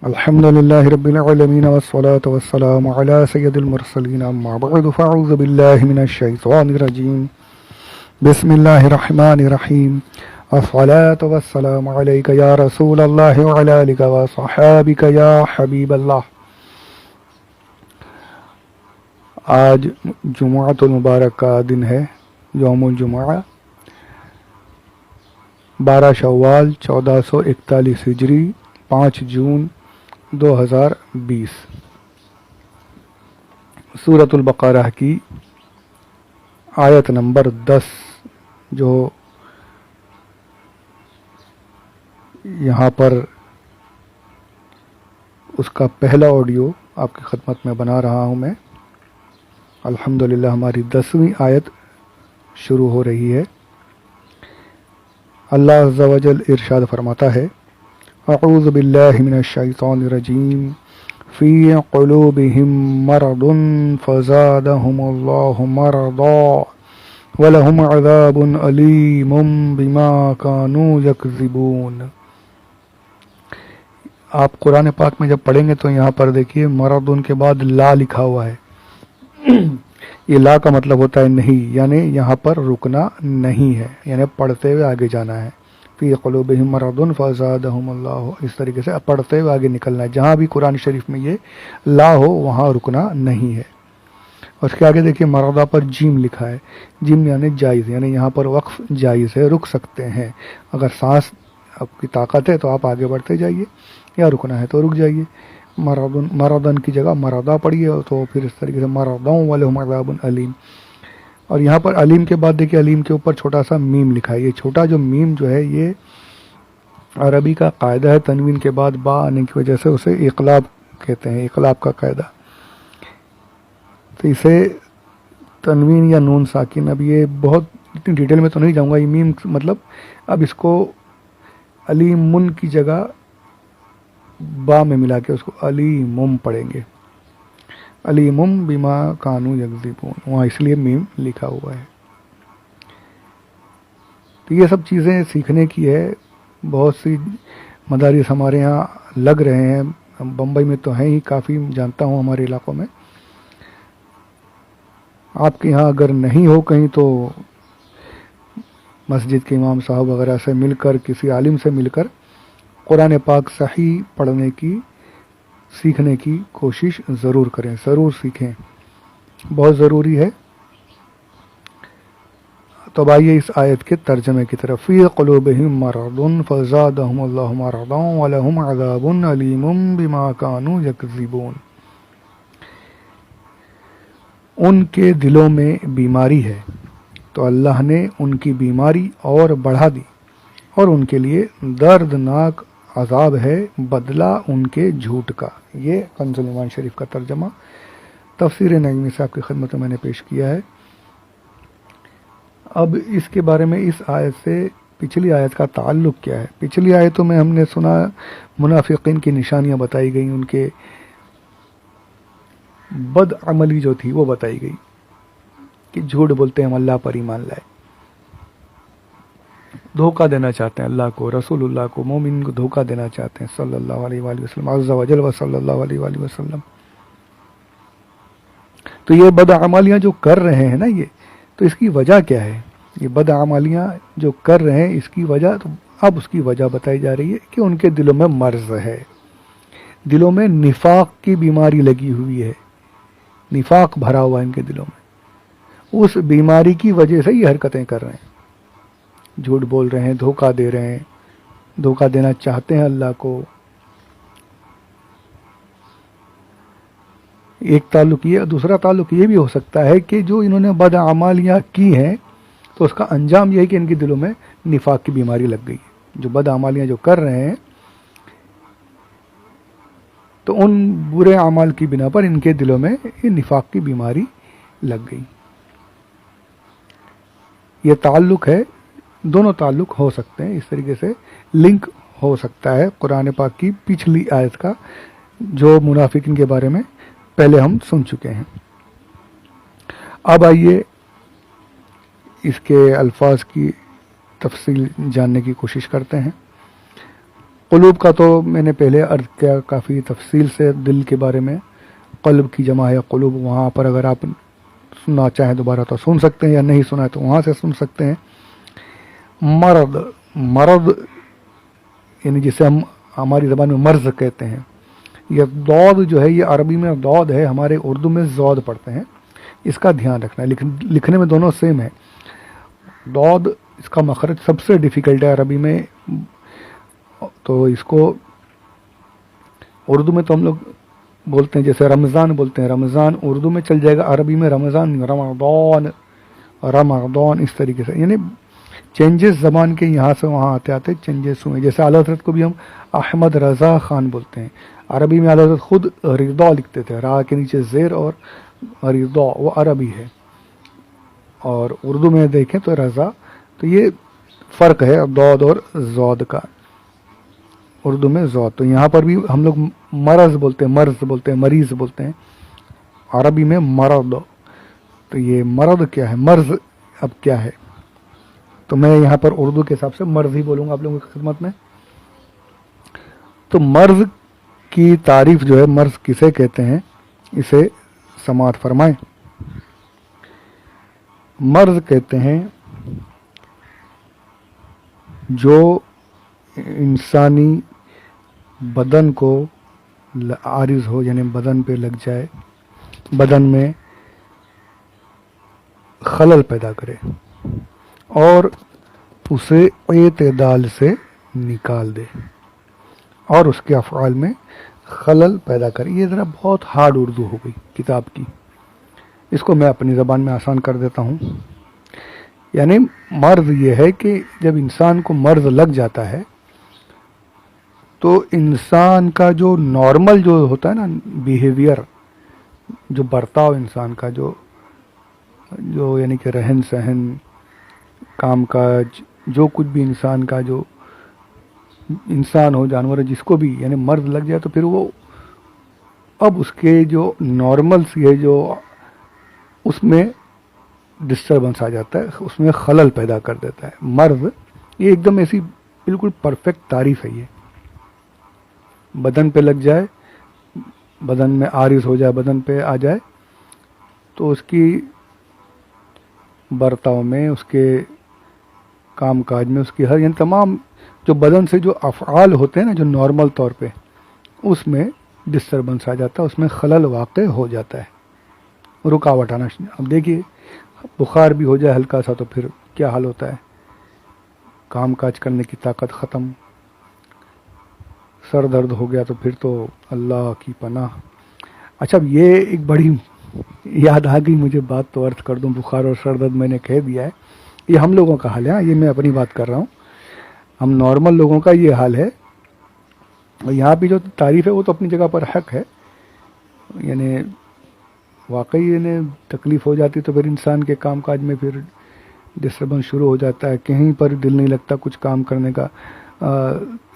الحمد لله رب العالمين والصلاة والسلام على سيد المرسلين أما بعد فأعوذ بالله من الشيطان الرجيم بسم الله الرحمن الرحيم الصلاة والسلام عليك يا رسول الله وعلى آلك وصحابك يا حبيب الله. آج جمعۃ المبارک کا دن ہے، یوم الجمعہ، 12 شوال 1441 ہجری، 5 جون 2020. سورۃ البقرہ کی آیت نمبر 10 جو یہاں پر اس کا پہلا آڈیو آپ کی خدمت میں بنا رہا ہوں میں. الحمدللہ ہماری 10ویں آیت شروع ہو رہی ہے. اللہ عز و جل ارشاد فرماتا ہے: اعوذ باللہ من الشیطان الرجیم فی قلوبہم مرض فزادہم اللہ مرضا ولہم عذاب علیم بما کانوا یکذبون. آپ قرآن پاک میں جب پڑھیں گے تو یہاں پر دیکھیے مرض کے بعد لا لکھا ہوا ہے. یہ لا کا مطلب ہوتا ہے نہیں، یعنی یہاں پر رکنا نہیں ہے، یعنی پڑھتے ہوئے آگے جانا ہے. فی قلوبہم مرض فزادہم اللہ، اس طریقے سے پڑھتے ہوئے آگے نکلنا ہے. جہاں بھی قرآن شریف میں یہ لا ہو وہاں رکنا نہیں ہے. اور اس کے آگے دیکھیے مرضا پر جیم لکھا ہے. جیم یعنی جائز، یعنی یہاں پر وقف جائز ہے، رک سکتے ہیں. اگر سانس آپ کی طاقت ہے تو آپ آگے بڑھتے جائیے، یا رکنا ہے تو رک جائیے. مرضن کی جگہ مرضا پڑھیے تو پھر اس طریقے سے مرضوں ولہم عذاب علیم. اور یہاں پر علیم کے بعد دیکھیے علیم کے اوپر چھوٹا سا میم لکھا ہے. یہ چھوٹا جو میم جو ہے یہ عربی کا قاعدہ ہے، تنوین کے بعد با آنے کی وجہ سے اسے اقلاب کہتے ہیں، اقلاب کا قاعدہ. تو اسے تنوین یا نون ساکن، اب یہ بہت اتنی ڈیٹیل میں تو نہیں جاؤں گا. یہ میم مطلب اب اس کو علیمن کی جگہ با میں ملا کے اس کو علیمم پڑھیں گے. علیمم بما کانوا یکذبون، وہاں اس لیے میم لکھا ہوا ہے. تو یہ سب چیزیں سیکھنے کی ہے. بہت سی مدارس ہمارے ہاں لگ رہے ہیں، بمبئی میں تو ہیں ہی کافی، جانتا ہوں ہمارے علاقوں میں. آپ کے یہاں اگر نہیں ہو کہیں تو مسجد کے امام صاحب وغیرہ سے مل کر، کسی عالم سے مل کر قرآن پاک صحیح پڑھنے کی، سیکھنے کی کوشش ضرور کریں، ضرور سیکھیں، بہت ضروری ہے. تو آئیے اس آیت کے ترجمے کی طرف. فی قلوبہم مرض فزادہم اللہ مرضا ولہم عذاب علیم بما کانوا یکذبون. ان کے دلوں میں بیماری ہے تو اللہ نے ان کی بیماری اور بڑھا دی، اور ان کے لیے دردناک عذاب ہے بدلہ ان کے جھوٹ کا. یہ کنز ایمان شریف کا ترجمہ تفسیر نعیمی صاحب کی خدمت میں نے پیش کیا ہے. اب اس کے بارے میں اس آیت سے پچھلی آیت کا تعلق کیا ہے. پچھلی آیتوں میں ہم نے سنا منافقین کی نشانیاں بتائی گئیں، ان کے بد عملی جو تھی وہ بتائی گئی کہ جھوٹ بولتے ہیں، ہم اللہ پر ایمان لائے، دھوکہ دینا چاہتے ہیں اللہ کو، رسول اللہ کو، مومن کو دھوکہ دینا چاہتے ہیں صلی اللہ علیہ وآلہ وسلم، عز و جل و صلی اللہ علیہ وآلہ وسلم. تو یہ بدعمالیاں جو کر رہے ہیں نا، یہ تو اس کی وجہ کیا ہے؟ یہ بدعمالیاں جو کر رہے ہیں اس کی وجہ، تو اب اس کی وجہ بتائی جا رہی ہے کہ ان کے دلوں میں مرض ہے، دلوں میں نفاق کی بیماری لگی ہوئی ہے، نفاق بھرا ہوا ہے ان کے دلوں میں. اس بیماری کی وجہ سے یہ حرکتیں کر رہے ہیں، جھوٹ بول رہے ہیں، دھوکہ دے رہے ہیں، دھوکہ دینا چاہتے ہیں اللہ کو. ایک تعلق یہ، دوسرا تعلق یہ بھی ہو سکتا ہے کہ جو انہوں نے بدعمالیاں کی ہیں تو اس کا انجام یہ ہے کہ ان کے دلوں میں نفاق کی بیماری لگ گئی. جو بدعمالیاں جو کر رہے ہیں تو ان برے اعمال کی بنا پر ان کے دلوں میں یہ نفاق کی بیماری لگ گئی. یہ تعلق ہے، دونوں تعلق ہو سکتے ہیں، اس طریقے سے لنک ہو سکتا ہے قرآن پاک کی پچھلی آیت کا جو منافقین کے بارے میں پہلے ہم سن چکے ہیں. اب آئیے اس کے الفاظ کی تفصیل جاننے کی کوشش کرتے ہیں. قلوب کا تو میں نے پہلے عرض کیا کافی تفصیل سے، دل کے بارے میں قلب کی جمع ہے قلوب، وہاں پر اگر آپ سننا چاہیں دوبارہ تو سن سکتے ہیں، یا نہیں سنا ہے تو وہاں سے سن سکتے ہیں۔ مرض، مرض یعنی جسے ہم ہماری زبان میں مرض کہتے ہیں، یہ دود جو ہے، یہ عربی میں دود ہے، ہمارے اردو میں زود پڑھتے ہیں، اس کا دھیان رکھنا ہے، لکھنے میں دونوں سیم ہے۔ دود اس کا مخرج سب سے ڈیفیکلٹ ہے عربی میں، تو اس کو اردو میں تو ہم لوگ بولتے ہیں جیسے رمضان بولتے ہیں، رمضان اردو میں چل جائے گا، عربی میں رمضان، رمضان، رمضان، اس طریقے سے، یعنی چینجز زبان کے یہاں سے وہاں آتے آتے چینجز ہوئے۔ جیسے اعلیٰ حضرت کو بھی ہم احمد رضا خان بولتے ہیں، عربی میں اعلیٰ حضرت خود رضا لکھتے تھے، را کے نیچے زیر اور رضا، وہ عربی ہے، اور اردو میں دیکھیں تو رضا، تو یہ فرق ہے دود اور زود کا، اردو میں زود، تو یہاں پر بھی ہم لوگ مرض بولتے ہیں، مرض بولتے ہیں، مریض بولتے ہیں، عربی میں مرض، تو یہ مرض کیا ہے، مرض اب کیا ہے، تو میں یہاں پر اردو کے حساب سے مرض ہی بولوں گا آپ لوگوں کی خدمت میں۔ تو مرض کی تعریف جو ہے، مرض کسے کہتے ہیں، اسے سماعت فرمائیں۔ مرض کہتے ہیں جو انسانی بدن کو عارض ہو، یعنی بدن پہ لگ جائے، بدن میں خلل پیدا کرے اور اسے اعتدال سے نکال دے، اور اس کے افعال میں خلل پیدا کرے۔ یہ ذرا بہت ہارڈ اردو ہو گئی کتاب کی، اس کو میں اپنی زبان میں آسان کر دیتا ہوں۔ یعنی مرض یہ ہے کہ جب انسان کو مرض لگ جاتا ہے تو انسان کا جو نارمل جو ہوتا ہے نا بیہیویئر، جو برتاؤ انسان کا، جو یعنی کہ رہن سہن، کام کاج، جو کچھ بھی انسان کا، جو انسان ہو جانور، جس کو بھی یعنی مرض لگ جائے تو پھر وہ اب اس کے جو نارمل سی ہے، جو اس میں ڈسٹربنس آ جاتا ہے، اس میں خلل پیدا کر دیتا ہے۔ مرض یہ ایک دم ایسی بالکل پرفیکٹ تعریف ہے، یہ بدن پہ لگ جائے، بدن میں عارض ہو جائے، بدن پہ آ جائے تو اس کی برتاؤ میں، اس کے کام کاج میں، اس کی ہر یعنی تمام جو بدن سے جو افعال ہوتے ہیں نا، جو نارمل طور پہ، اس میں ڈسٹربنس آ جاتا ہے، اس میں خلل واقع ہو جاتا ہے، رکاوٹ آنا۔ اب دیکھیے بخار بھی ہو جائے ہلکا سا تو پھر کیا حال ہوتا ہے، کام کاج کرنے کی طاقت ختم، سر درد ہو گیا تو پھر تو اللہ کی پناہ۔ اچھا، یہ ایک بڑی یاد آ گئی مجھے بات، تو عرض کر دوں، بخار اور سر درد میں نے کہہ دیا ہے، یہ ہم لوگوں کا حال ہے، یہ میں اپنی بات کر رہا ہوں، ہم نارمل لوگوں کا یہ حال ہے، اور یہاں پہ جو تعریف ہے وہ تو اپنی جگہ پر حق ہے، یعنی واقعی انہیں تکلیف ہو جاتی تو پھر انسان کے کام کاج میں پھر ڈسٹربنس شروع ہو جاتا ہے، کہیں پر دل نہیں لگتا، کچھ کام کرنے کا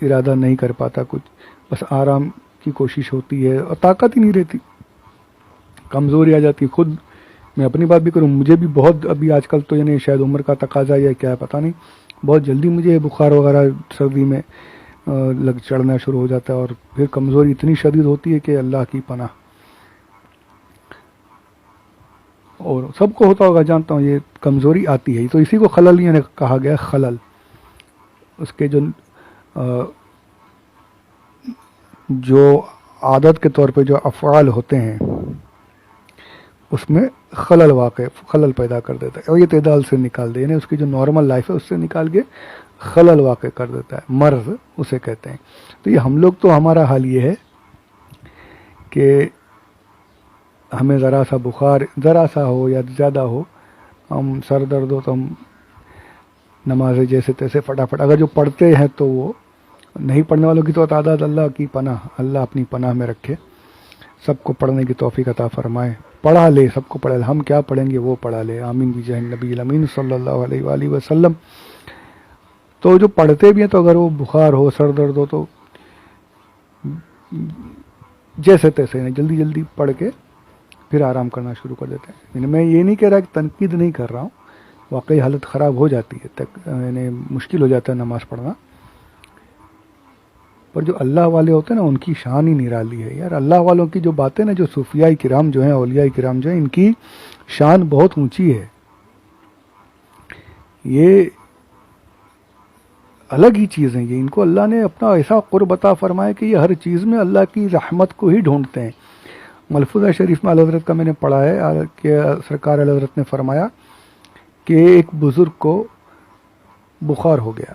ارادہ نہیں کر پاتا، کچھ بس آرام کی کوشش ہوتی ہے، اور طاقت ہی نہیں رہتی، کمزوری آ جاتی۔ خود میں اپنی بات بھی کروں، مجھے بھی بہت ابھی آج کل تو یعنی شاید عمر کا تقاضا یا کیا ہے پتہ نہیں، بہت جلدی مجھے بخار وغیرہ سردی میں لگ چڑھنا شروع ہو جاتا ہے، اور پھر کمزوری اتنی شدید ہوتی ہے کہ اللہ کی پناہ، اور سب کو ہوتا ہوگا، جانتا ہوں، یہ کمزوری آتی ہے، تو اسی کو خلل یعنی کہا گیا، خلل، اس کے جو عادت کے طور پہ جو افعال ہوتے ہیں اس میں خلل پیدا کر دیتا ہے، اور یہ اعتدال سے نکال دے، یعنی اس کی جو نارمل لائف ہے اس سے نکال کے خلل واقع کر دیتا ہے، مرض اسے کہتے ہیں۔ تو یہ ہم لوگ تو ہمارا حال یہ ہے کہ ہمیں ذرا سا بخار ذرا سا ہو یا زیادہ ہو، ہم سر درد ہو تو ہم نمازیں جیسے تیسے فٹافٹ، اگر جو پڑھتے ہیں تو وہ، نہیں پڑھنے والوں کی تو تعداد اللہ کی پناہ، اللہ اپنی پناہ میں رکھے، سب کو پڑھنے کی توفیق عطا فرمائے، پڑھا لے، سب کو پڑھا لے، ہم کیا پڑھیں گے وہ پڑھا لے، آمین بجاہ نبی الامین صلی اللہ علیہ وآلہ وسلم۔ تو جو پڑھتے بھی ہیں تو اگر وہ بخار ہو، سر درد ہو تو جیسے تیسے جلدی جلدی پڑھ کے پھر آرام کرنا شروع کر دیتے ہیں۔ یعنی میں یہ نہیں کہہ رہا کہ تنقید نہیں کر رہا ہوں، واقعی حالت خراب ہو جاتی ہے، یعنی مشکل ہو جاتا ہے نماز پڑھنا، پر جو اللہ والے ہوتے ہیں نا ان کی شان ہی نرالی ہے یار. اللہ والوں کی جو باتیں نا, جو صوفیاء کرام جو ہیں, اولیاء کرام جو ہیں, ان کی شان بہت اونچی ہے. یہ الگ ہی چیز ہیں. یہ ان کو اللہ نے اپنا ایسا قرب عطا فرمایا کہ یہ ہر چیز میں اللہ کی رحمت کو ہی ڈھونڈتے ہیں. ملفوظہ شریف میں اعلیٰ حضرت کا میں نے پڑھا ہے کہ سرکار اعلیٰ حضرت نے فرمایا کہ ایک بزرگ کو بخار ہو گیا,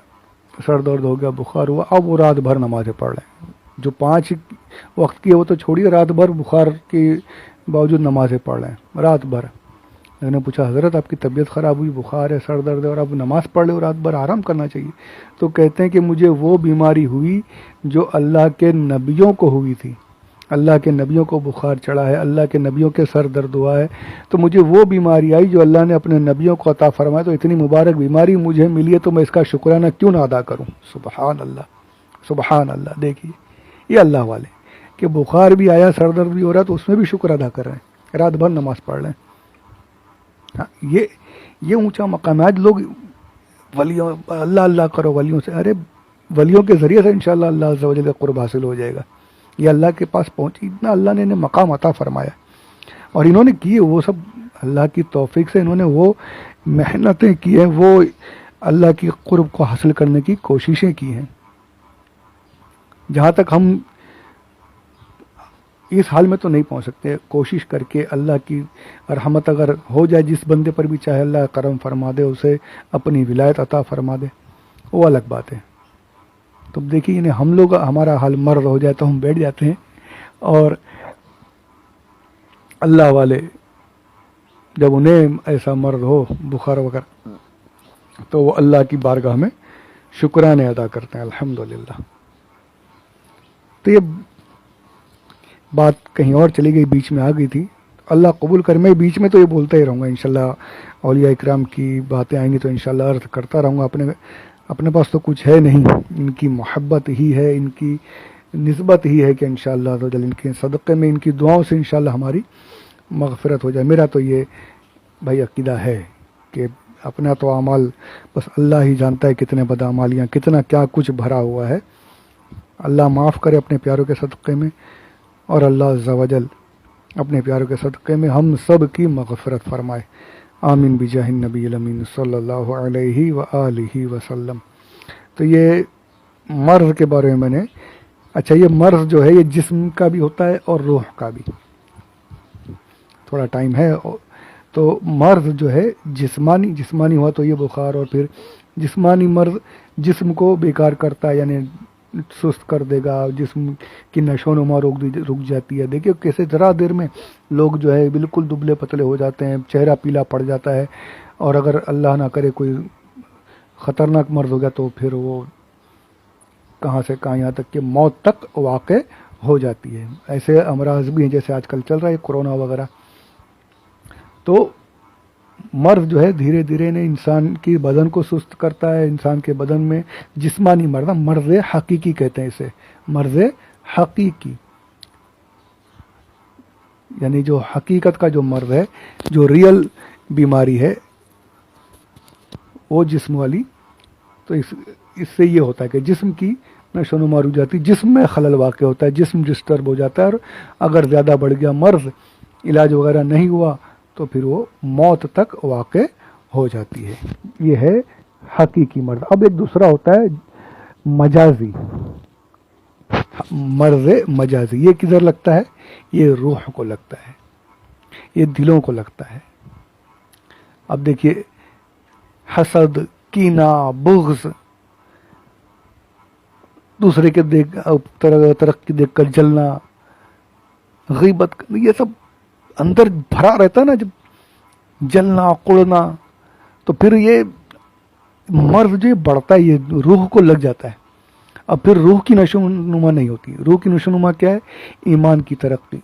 سر درد ہو گیا, بخار ہوا, اب وہ رات بھر نمازیں پڑھ رہے ہیں. جو 5 وقت کی ہے وہ تو چھوڑیے, رات بھر بخار کے باوجود نمازیں پڑھ رہے ہیں رات بھر. میں نے پوچھا حضرت آپ کی طبیعت خراب ہوئی, بخار ہے, سر درد ہے, اور آپ نماز پڑھ رہے ہو, رات بھر آرام کرنا چاہیے. تو کہتے ہیں کہ مجھے وہ بیماری ہوئی جو اللہ کے نبیوں کو ہوئی تھی. اللہ کے نبیوں کو بخار چڑھا ہے, اللہ کے نبیوں کے سر درد ہوا ہے, تو مجھے وہ بیماری آئی جو اللہ نے اپنے نبیوں کو عطا فرمایا. تو اتنی مبارک بیماری مجھے ملی ہے تو میں اس کا شکرانہ کیوں نہ ادا کروں. سبحان اللہ, سبحان اللہ. دیکھیے یہ اللہ والے کہ بخار بھی آیا, سر درد بھی ہو رہا, تو اس میں بھی شکر ادا کر رہے ہیں, رات بھر نماز پڑھ رہے ہیں. یہ اونچا مقام ہے. آج لوگ ولیوں, اللہ اللہ کرو ولیوں سے, ارے ولیوں کے ذریعے سے انشاءاللہ اللہ عز و جل کا قرب حاصل ہو جائے گا. یہ اللہ کے پاس پہنچی, اتنا اللہ نے انہیں مقام عطا فرمایا, اور انہوں نے کی وہ سب اللہ کی توفیق سے. انہوں نے وہ محنتیں کی ہیں, وہ اللہ کی قرب کو حاصل کرنے کی کوششیں کی ہیں. جہاں تک ہم اس حال میں تو نہیں پہنچ سکتے. کوشش کر کے اللہ کی رحمت اگر ہو جائے, جس بندے پر بھی چاہے اللہ کرم فرما دے, اسے اپنی ولایت عطا فرما دے, وہ الگ بات ہے. تو دیکھیے انہیں ہم لوگ, ہمارا حال مرض ہو جائے تو ہم بیٹھ جاتے ہیں, اور اللہ والے جب انہیں ایسا مرض ہو, بخار وغیرہ, تو وہ اللہ کی بارگاہ میں شکرانے ادا کرتے ہیں. الحمدللہ. تو یہ بات کہیں اور چلی گئی, بیچ میں آ گئی تھی. اللہ قبول کر, میں بیچ میں تو یہ بولتا ہی رہوں گا انشاءاللہ. اولیاء اکرام کی باتیں آئیں گی تو انشاءاللہ عرض کرتا رہوں گا. اپنے پاس تو کچھ ہے نہیں, ان کی محبت ہی ہے, ان کی نسبت ہی ہے کہ انشاءاللہ ان کے صدقے میں, ان کی دعاؤں سے انشاءاللہ ہماری مغفرت ہو جائے. میرا تو یہ بھائی عقیدہ ہے کہ اپنا تو اعمال بس اللہ ہی جانتا ہے, کتنے بدعمالیاں, کتنا کیا کچھ بھرا ہوا ہے. اللہ معاف کرے اپنے پیاروں کے صدقے میں, اور اللہ عز و جل اپنے پیاروں کے صدقے میں ہم سب کی مغفرت فرمائے. آمین بجاہ النبی الامین صلی اللہ علیہ وآلہ وسلم. تو یہ مرض کے بارے میں نے, اچھا یہ مرض جو ہے یہ جسم کا بھی ہوتا ہے اور روح کا بھی. تھوڑا ٹائم ہے. تو مرض جو ہے جسمانی ہوا تو یہ بخار, اور پھر جسمانی مرض جسم کو بیکار کرتا ہے, یعنی سست کر دے گا, جسم کی نشو و نما رک جاتی ہے. دیکھیے کیسے ذرا دیر میں لوگ جو ہے بالکل دبلے پتلے ہو جاتے ہیں, چہرہ پیلا پڑ جاتا ہے, اور اگر اللہ نہ کرے کوئی خطرناک مرض ہو گیا تو پھر وہ کہاں سے کہاں, یہاں تک کہ موت تک واقع ہو جاتی ہے. ایسے امراض بھی ہیں جیسے آج کل چل رہا ہے کورونا وغیرہ. تو مرض جو ہے دھیرے دھیرے نے انسان کی بدن کو سست کرتا ہے. انسان کے بدن میں جسمانی مرض حقیقی کہتے ہیں اسے, مرض حقیقی, یعنی جو حقیقت کا جو مرض ہے, جو ریئل بیماری ہے وہ جسم والی. تو اس سے یہ ہوتا ہے کہ جسم کی نشو و نما رک جاتی, جسم میں خلل واقع ہوتا ہے, جسم ڈسٹرب ہو جاتا ہے, اور اگر زیادہ بڑھ گیا مرض, علاج وغیرہ نہیں ہوا تو پھر وہ موت تک واقع ہو جاتی ہے. یہ ہے حقیقی مرض. اب ایک دوسرا ہوتا ہے مجازی مرض. مجازی یہ کدھر لگتا ہے؟ یہ روح کو لگتا ہے, یہ دلوں کو لگتا ہے. اب دیکھیے حسد, کینہ, بغض, دوسرے کے ترقی دیکھ کر جلنا, غیبت, یہ سب اندر بھرا رہتا ہے نا. جب جلنا کڑنا تو پھر یہ مرض جو بڑھتا ہے یہ روح کو لگ جاتا ہے. اب پھر روح کی نشو و نما نہیں ہوتی. روح کی نشو و نما کیا ہے؟ ایمان کی ترقی,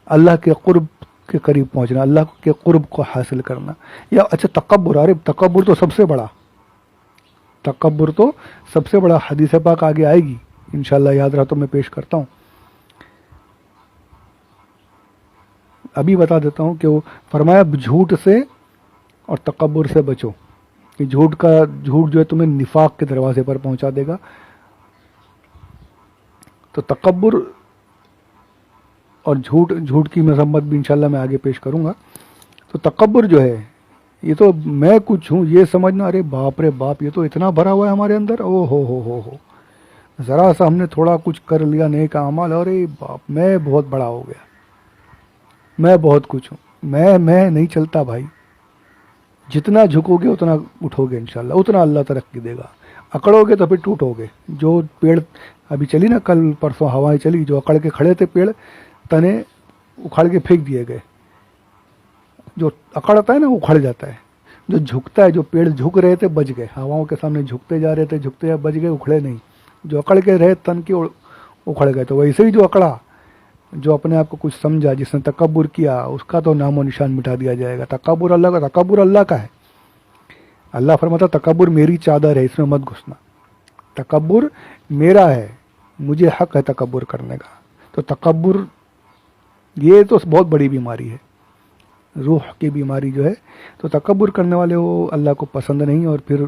اللہ کے قرب کے قریب پہنچنا, اللہ کے قرب کو حاصل کرنا. یا اچھا تکبر, ارے تکبر تو سب سے بڑا, تکبر تو سب سے بڑا. حدیث پاک آگے آئے گی انشاءاللہ, یاد رہا تو میں پیش کرتا ہوں. ابھی بتا دیتا ہوں کہ وہ فرمایا جھوٹ سے اور تکبر سے بچو. کہ جھوٹ جو ہے تمہیں نفاق کے دروازے پر پہنچا دے گا, تو تکبر اور جھوٹ کی مذمت بھی انشاءاللہ میں آگے پیش کروں گا. تو تکبر جو ہے یہ تو میں کچھ ہوں یہ سمجھنا، ارے باپ رے باپ یہ تو اتنا بھرا ہوا ہے ہمارے اندر، او ہو ذرا سا ہم نے تھوڑا کچھ کر لیا نیک اعمال، ارے باپ میں بہت بڑا ہو گیا، میں بہت کچھ ہوں، میں نہیں چلتا بھائی. جتنا جھکو گے اتنا اٹھو گے انشاءاللہ، اتنا اللہ ترقی دے گا. اکڑو گے تو پھر ٹوٹو گے. جو پیڑ ابھی چلی نا کل پرسوں ہوائیں چلی، جو اکڑ کے کھڑے تھے پیڑ تنے اکھاڑ کے پھینک دیے گئے. جو اکڑتا ہے نا وہ اکھڑ جاتا ہے، جو جھکتا ہے، جو پیڑ جھک رہے تھے بچ گئے، ہواؤں کے سامنے جھکتے جا رہے تھے بچ گئے، اکھڑے نہیں. جو اکڑ کے رہے تن کے اکھڑ گئے. تو ویسے ہی جو اکڑا، جو اپنے آپ کو کچھ سمجھا، جس نے تکبر کیا، اس کا تو نام و نشان مٹا دیا جائے گا. تکبر اللہ کا ہے. اللہ فرماتا تکبر میری چادر ہے، اس میں مت گھسنا. تکبر میرا ہے، مجھے حق ہے تکبر کرنے کا. تو تکبر یہ تو بہت بڑی بیماری ہے، روح کی بیماری جو ہے. تو تکبر کرنے والے وہ اللہ کو پسند نہیں، اور پھر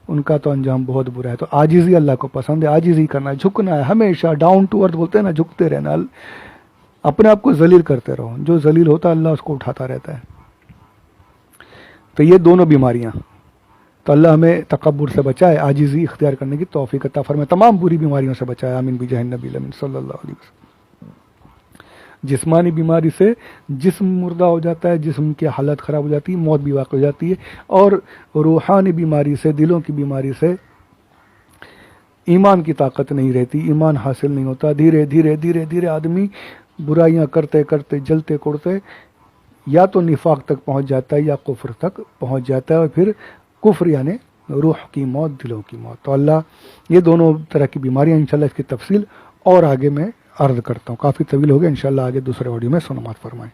ان کا تو انجام بہت برا ہے. تو عاجزی اللہ کو پسند ہے، عاجزی کرنا ہے، جھکنا ہے، ہمیشہ ڈاؤن ٹو ارتھ بولتے ہیں نا، جھکتے رہنا، اپنے آپ کو ذلیل کرتے رہو. جو ذلیل ہوتا ہے اللہ اس کو اٹھاتا رہتا ہے. تو یہ دونوں بیماریاں، تو اللہ ہمیں تکبر سے بچائے، عاجزی اختیار کرنے کی توفیق عطا فرمائے، تمام بری بیماریوں سے بچائے. آمین بجاہ النبی الامین صلی اللہ علیہ وسلم. جسمانی بیماری سے جسم مردہ ہو جاتا ہے، جسم کی حالت خراب ہو جاتی ہے، موت بھی واقع ہو جاتی ہے. اور روحانی بیماری سے، دلوں کی بیماری سے ایمان کی طاقت نہیں رہتی، ایمان حاصل نہیں ہوتا. دھیرے دھیرے دھیرے دھیرے آدمی برائیاں کرتے کرتے جلتے کوڑتے یا تو نفاق تک پہنچ جاتا ہے یا کفر تک پہنچ جاتا ہے، اور پھر کفر یعنی روح کی موت، دلوں کی موت. تو اللہ یہ دونوں طرح کی بیماریاں انشاءاللہ اس کی تفصیل اور آگے میں عرض کرتا ہوں. کافی طویل ہو گیا، انشاءاللہ آگے دوسرے آڈیو میں سماعت فرمائیں.